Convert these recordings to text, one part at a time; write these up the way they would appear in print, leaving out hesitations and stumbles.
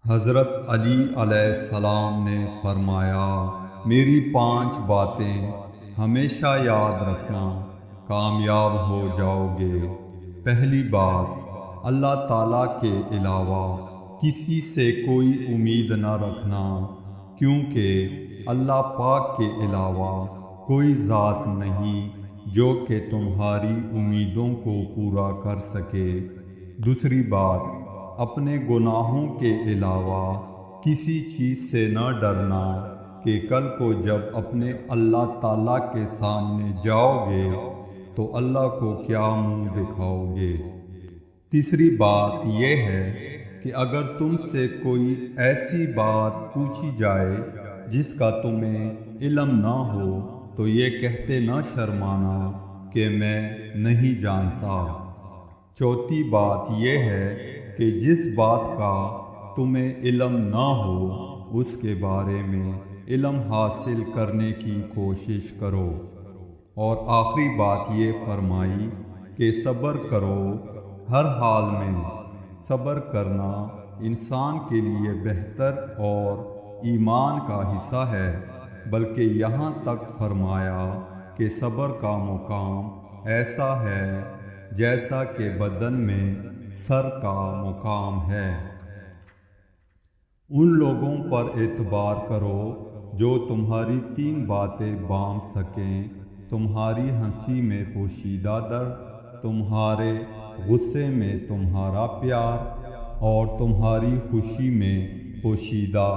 حضرت علی علیہ السلام نے فرمایا، میری 5 باتیں ہمیشہ یاد رکھنا، کامیاب ہو جاؤ گے۔ پہلی بات، اللہ تعالیٰ کے علاوہ کسی سے کوئی امید نہ رکھنا، کیونکہ اللہ پاک کے علاوہ کوئی ذات نہیں جو کہ تمہاری امیدوں کو پورا کر سکے۔ دوسری بات، اپنے گناہوں کے علاوہ کسی چیز سے نہ ڈرنا کہ کل کو جب اپنے اللہ تعالیٰ کے سامنے جاؤ گے تو اللہ کو کیا منہ دکھاؤ گے۔ تیسری بات یہ ہے کہ اگر تم سے کوئی ایسی بات پوچھی جائے جس کا تمہیں علم نہ ہو تو یہ کہتے نہ شرمانا کہ میں نہیں جانتا۔ چوتھی بات یہ ہے کہ جس بات کا تمہیں علم نہ ہو اس کے بارے میں علم حاصل کرنے کی کوشش کرو۔ اور آخری بات یہ فرمائی کہ صبر کرو ہر حال میں۔ صبر کرنا انسان کے لیے بہتر اور ایمان کا حصہ ہے، بلکہ یہاں تک فرمایا کہ صبر کا مقام ایسا ہے جیسا کہ بدن میں سر کا مقام ہے۔ ان لوگوں پر اعتبار کرو جو تمہاری 3 باتیں بانٹ سکیں، تمہاری ہنسی میں پوشیدہ درد، تمہارے غصے میں تمہارا پیار، اور تمہاری خوشی میں پوشیدہ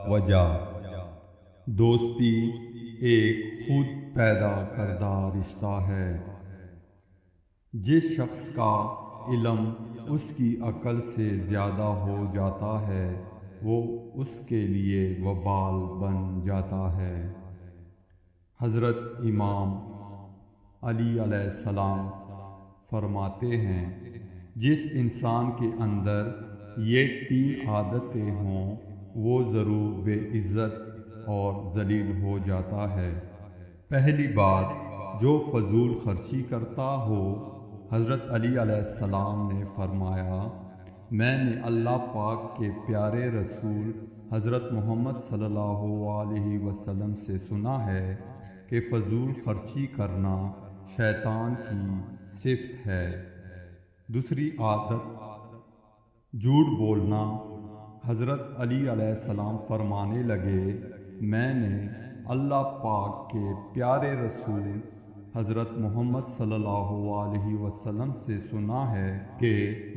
وجہ۔ دوستی ایک خود پیدا کردہ رشتہ ہے۔ جس شخص کا علم اس کی عقل سے زیادہ ہو جاتا ہے وہ اس کے لیے وبال بن جاتا ہے۔ حضرت امام علی علیہ السلام فرماتے ہیں، جس انسان کے اندر یہ 3 عادتیں ہوں وہ ضرور بے عزت اور ذلیل ہو جاتا ہے۔ پہلی بات، جو فضول خرچی کرتا ہو۔ حضرت علی علیہ السلام نے فرمایا، میں نے اللہ پاک کے پیارے رسول حضرت محمد صلی اللہ علیہ وسلم سے سنا ہے کہ فضول خرچی کرنا شیطان کی صفت ہے۔ دوسری عادت، جھوٹ بولنا۔ حضرت علی علیہ السلام فرمانے لگے، میں نے اللہ پاک کے پیارے رسول حضرت محمد صلی اللہ علیہ وسلم سے سنا ہے کہ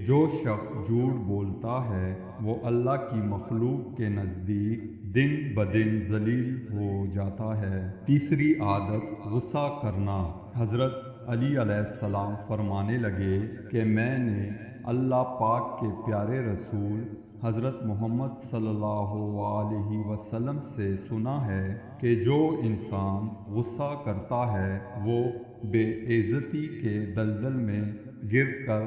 جو شخص جھوٹ بولتا ہے وہ اللہ کی مخلوق کے نزدیک دن بدن ذلیل ہو جاتا ہے۔ تیسری عادت، غصہ کرنا۔ حضرت علی علیہ السلام فرمانے لگے کہ میں نے اللہ پاک کے پیارے رسول حضرت محمد صلی اللہ علیہ وسلم سے سنا ہے کہ جو انسان غصہ کرتا ہے وہ بے عزتی کے دلدل میں گر کر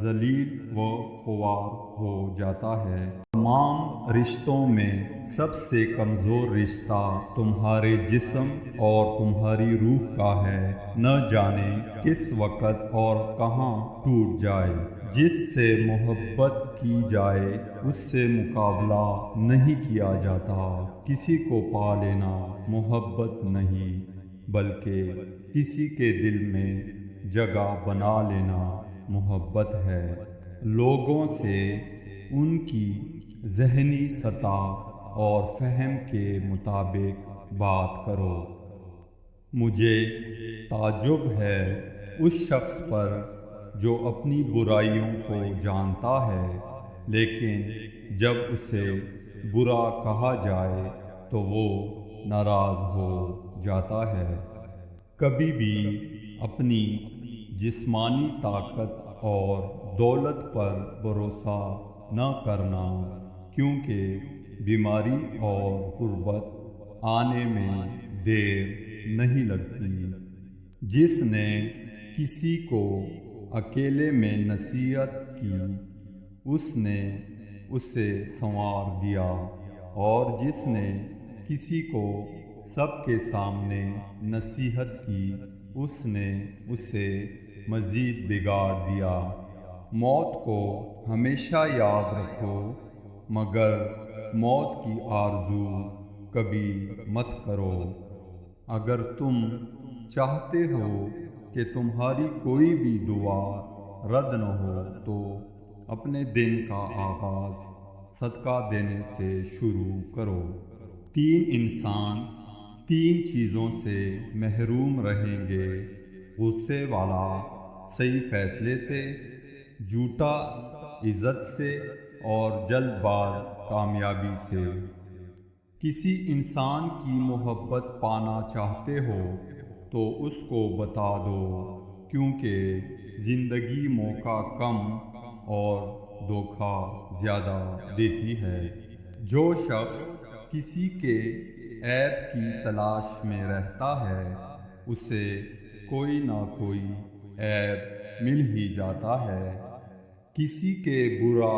ذلیل و خوار ہو جاتا ہے۔ تمام رشتوں میں سب سے کمزور رشتہ تمہارے جسم اور تمہاری روح کا ہے، نہ جانے کس وقت اور کہاں ٹوٹ جائے۔ جس سے محبت کی جائے اس سے مقابلہ نہیں کیا جاتا۔ کسی کو پا لینا محبت نہیں بلکہ کسی کے دل میں جگہ بنا لینا محبت ہے۔ لوگوں سے ان کی ذہنی سطح اور فہم کے مطابق بات کرو۔ مجھے تعجب ہے اس شخص پر جو اپنی برائیوں کو جانتا ہے لیکن جب اسے برا کہا جائے تو وہ ناراض ہو جاتا ہے۔ کبھی بھی اپنی جسمانی طاقت اور دولت پر بھروسہ نہ کرنا، کیونکہ بیماری اور غربت آنے میں دیر نہیں لگتی۔ جس نے کسی کو اکیلے میں نصیحت کی اس نے اسے سنوار دیا، اور جس نے کسی کو سب کے سامنے نصیحت کی اس نے اسے مزید بگاڑ دیا۔ موت کو ہمیشہ یاد رکھو مگر موت کی آرزو کبھی مت کرو۔ اگر تم چاہتے ہو کہ تمہاری کوئی بھی دعا رد نہ ہو تو اپنے دن کا آغاز صدقہ دینے سے شروع کرو۔ 3 انسان 3 چیزوں سے محروم رہیں گے: غصے والا صحیح فیصلے سے، جھوٹا عزت سے، اور جلد باز کامیابی سے۔ کسی انسان کی محبت پانا چاہتے ہو تو اس کو بتا دو، کیونکہ زندگی موقع کم اور دھوکہ زیادہ دیتی ہے۔ جو شخص کسی کے عیب کی تلاش میں رہتا ہے اسے کوئی نہ کوئی عیب مل ہی جاتا ہے۔ کسی کے برا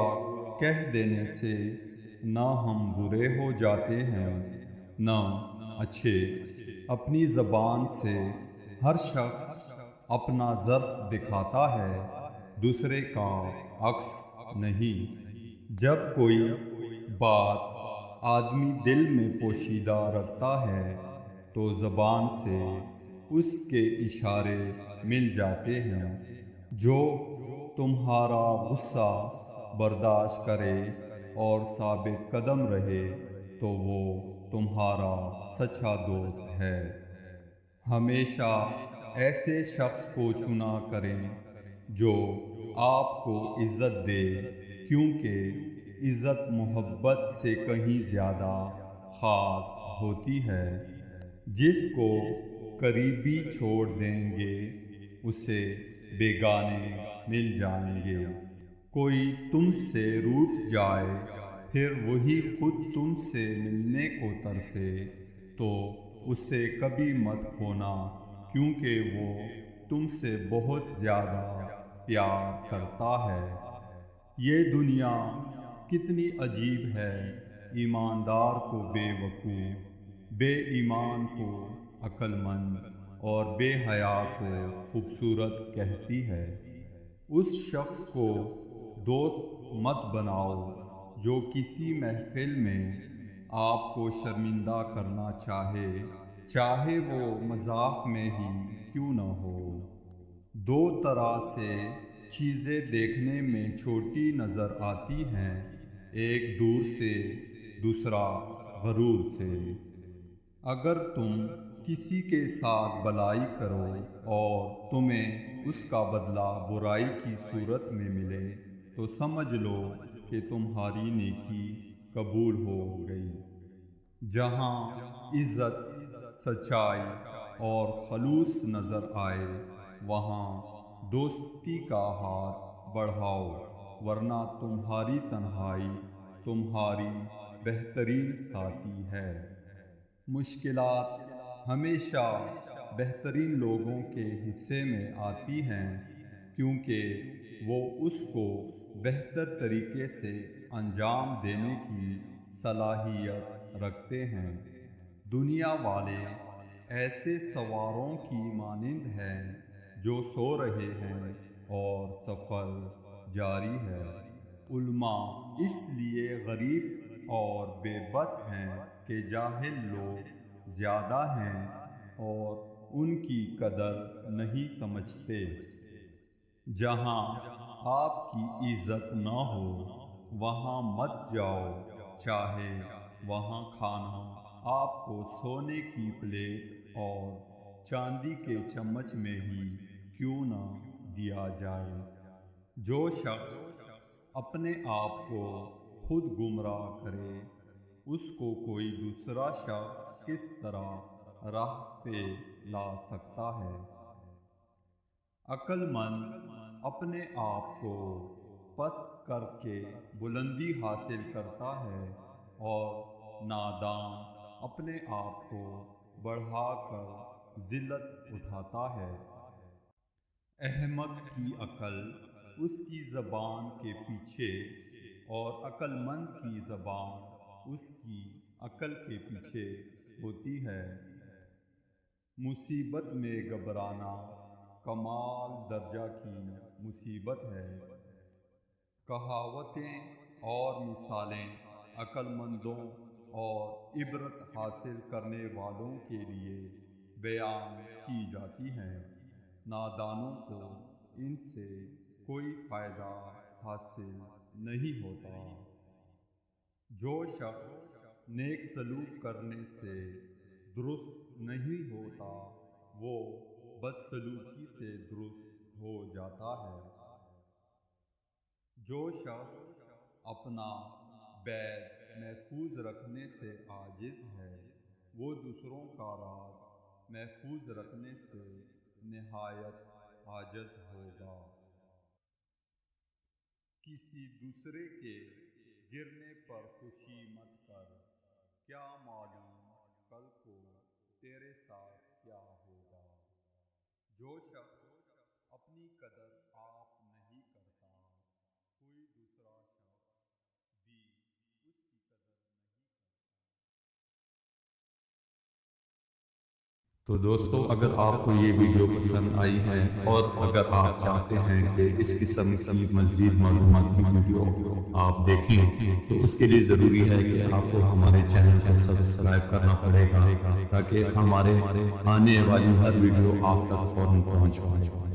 کہہ دینے سے نہ ہم برے ہو جاتے ہیں نہ اچھے۔ اپنی زبان سے ہر شخص اپنا ظرف دکھاتا ہے، دوسرے کا عکس نہیں۔ جب کوئی بات آدمی دل میں پوشیدہ رکھتا ہے تو زبان سے اس کے اشارے مل جاتے ہیں۔ جو تمہارا غصہ برداشت کرے اور ثابت قدم رہے تو وہ تمہارا سچا دوست ہے۔ ہمیشہ ایسے شخص کو چنا کریں جو آپ کو عزت دے، کیونکہ عزت محبت سے کہیں زیادہ خاص ہوتی ہے۔ جس کو قریبی چھوڑ دیں گے اسے بیگانے مل جائیں گے۔ کوئی تم سے روٹھ جائے پھر وہی خود تم سے ملنے کو ترسے تو اس سے کبھی مت کھونا، کیونکہ وہ تم سے بہت زیادہ پیار کرتا ہے۔ یہ دنیا کتنی عجیب ہے، ایماندار کو بے وقوف، بے ایمان کو عقل مند اور بے حیا کو خوبصورت کہتی ہے۔ اس شخص کو دوست مت بناؤ جو کسی محفل میں آپ کو شرمندہ کرنا چاہے وہ مذاق میں ہی کیوں نہ ہو۔ 2 طرح سے چیزیں دیکھنے میں چھوٹی نظر آتی ہیں، ایک دور سے، دوسرا غرور سے۔ اگر تم کسی کے ساتھ بھلائی کرو اور تمہیں اس کا بدلہ برائی کی صورت میں ملے تو سمجھ لو کہ تمہاری نیکی قبول ہو گئی۔ جہاں عزت، سچائی اور خلوص نظر آئے وہاں دوستی کا ہاتھ بڑھاؤ، ورنہ تمہاری تنہائی تمہاری بہترین ساتھی ہے۔ مشکلات ہمیشہ بہترین لوگوں کے حصے میں آتی ہیں، کیونکہ وہ اس کو بہتر طریقے سے انجام دینے کی صلاحیت رکھتے ہیں۔ دنیا والے ایسے سواروں کی مانند ہیں جو سو رہے ہیں اور سفر جاری ہے۔ علماء اس لیے غریب اور بے بس ہیں کہ جاہل لوگ زیادہ ہیں اور ان کی قدر نہیں سمجھتے۔ جہاں آپ کی عزت نہ ہو وہاں مت جاؤ، چاہے وہاں کھانا آپ کو سونے کی پلیٹ اور چاندی کے چمچ میں ہی کیوں نہ دیا جائے۔ جو شخص اپنے آپ کو خود گمراہ کرے اس کو کوئی دوسرا شخص کس طرح راہ پہ لا سکتا ہے۔ عقل مند اپنے آپ کو پست کر کے بلندی حاصل کرتا ہے اور نادان اپنے آپ کو بڑھا کر ذلت اٹھاتا ہے۔ احمق کی عقل اس کی زبان کے پیچھے اور عقل مند کی زبان اس کی عقل کے پیچھے ہوتی ہے۔ مصیبت میں گھبرانا کمال درجہ کی مصیبت ہے۔ کہاوتیں اور مثالیں عقل مندوں اور عبرت حاصل کرنے والوں کے لیے بیان کی جاتی ہیں۔ نادانوں کو ان سے کوئی فائدہ حاصل نہیں ہوتا۔ جو شخص نیک سلوک کرنے سے درست نہیں ہوتا وہ بدسلوکی سے درست ہو جاتا ہے۔ جو شخص اپنا بیت محفوظ رکھنے سے عاجز ہے وہ دوسروں کا راز محفوظ رکھنے سے نہایت عاجز ہوگا۔ کسی دوسرے کے گرنے پر خوشی مت کر، کیا معلوم کل کو تیرے ساتھ کیا ہوگا۔ جو شخص اپنی قدر آپ نہیں کرتا کوئی دوسرا شخص بھی اس کی قدر نہیں کرتا۔ تو دوستو، اگر آپ کو یہ ویڈیو پسند آئی ہے اور اگر آپ چاہتے ہیں کہ اس قسم کی مزید معلومات کی ویڈیو آپ دیکھیں تو اس کے لیے ضروری ہے کہ آپ کو ہمارے چینل کو سبسکرائب کرنا پڑے گا تاکہ ہمارے آنے والی ہر ویڈیو آپ تک فوراً پہنچ جائے۔